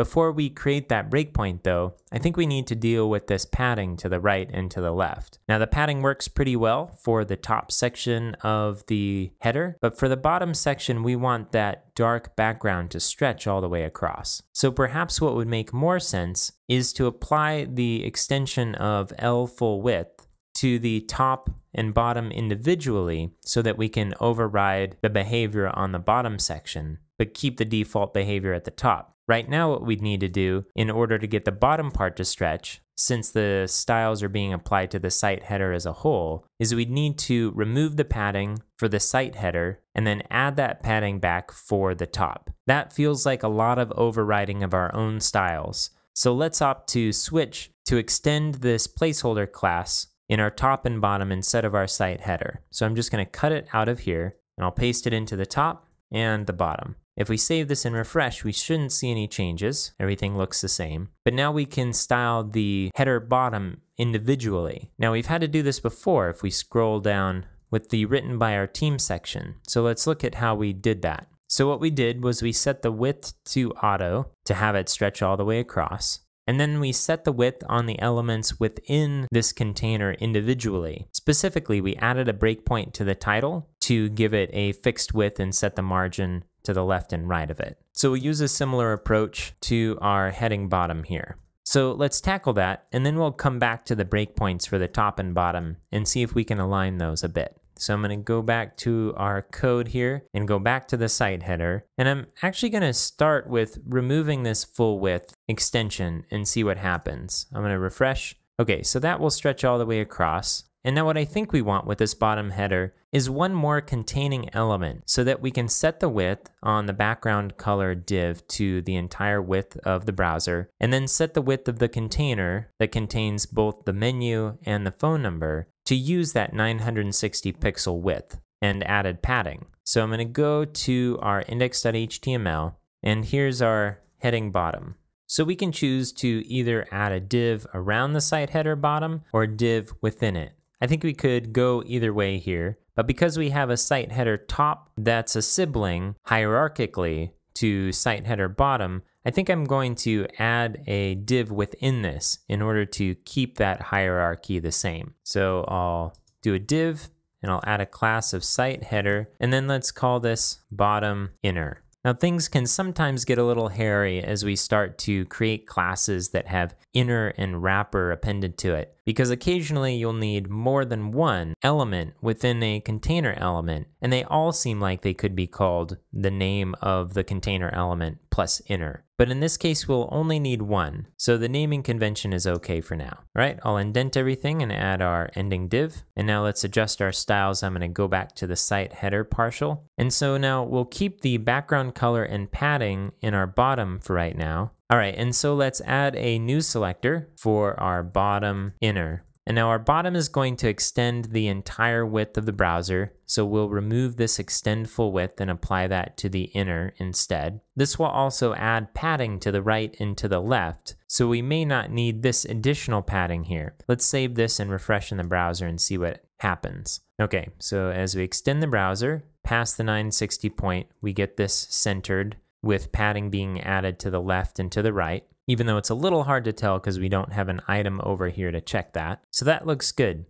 Before we create that breakpoint though, I think we need to deal with this padding to the right and to the left. Now the padding works pretty well for the top section of the header, but for the bottom section we want that dark background to stretch all the way across. So perhaps what would make more sense is to apply the extension of L full width to the top and bottom individually so that we can override the behavior on the bottom section, but keep the default behavior at the top. Right now what we'd need to do in order to get the bottom part to stretch, since the styles are being applied to the site header as a whole, is we'd need to remove the padding for the site header and then add that padding back for the top. That feels like a lot of overriding of our own styles. So let's opt to switch to extend this placeholder class in our top and bottom instead of our site header. So I'm just going to cut it out of here and I'll paste it into the top and the bottom. If we save this and refresh, we shouldn't see any changes. Everything looks the same. But now we can style the header bottom individually. Now we've had to do this before if we scroll down with the written by our team section. So let's look at how we did that. So what we did was we set the width to auto to have it stretch all the way across. And then we set the width on the elements within this container individually. Specifically, we added a breakpoint to the title to give it a fixed width and set the margin to the left and right of it. So we use a similar approach to our heading bottom here. So let's tackle that, and then we'll come back to the breakpoints for the top and bottom and see if we can align those a bit. So I'm going to go back to our code here and go back to the site header. And I'm actually going to start with removing this full width extension and see what happens. I'm going to refresh. Okay, so that will stretch all the way across. And now what I think we want with this bottom header is one more containing element so that we can set the width on the background color div to the entire width of the browser, and then set the width of the container that contains both the menu and the phone number to use that 960 pixel width and added padding. So I'm going to go to our index.html, and here's our heading bottom. So we can choose to either add a div around the site header bottom or a div within it. I think we could go either way here, but because we have a site header top that's a sibling hierarchically to site header bottom, I think I'm going to add a div within this in order to keep that hierarchy the same. So I'll do a div and I'll add a class of site header, and then let's call this bottom inner. Now things can sometimes get a little hairy as we start to create classes that have inner and wrapper appended to it, because occasionally you'll need more than one element within a container element, and they all seem like they could be called the name of the container element plus inner. But in this case, we'll only need one, so the naming convention is okay for now. All right, I'll indent everything and add our ending div. And now let's adjust our styles. I'm going to go back to the site header partial. And so now we'll keep the background color and padding in our bottom for right now. All right, and so let's add a new selector for our bottom inner. And now our bottom is going to extend the entire width of the browser, so we'll remove this extend full width and apply that to the inner instead. This will also add padding to the right and to the left, so we may not need this additional padding here. Let's save this and refresh in the browser and see what happens. Okay, so as we extend the browser past the 960 point, we get this centered with padding being added to the left and to the right, even though it's a little hard to tell because we don't have an item over here to check that. So that looks good.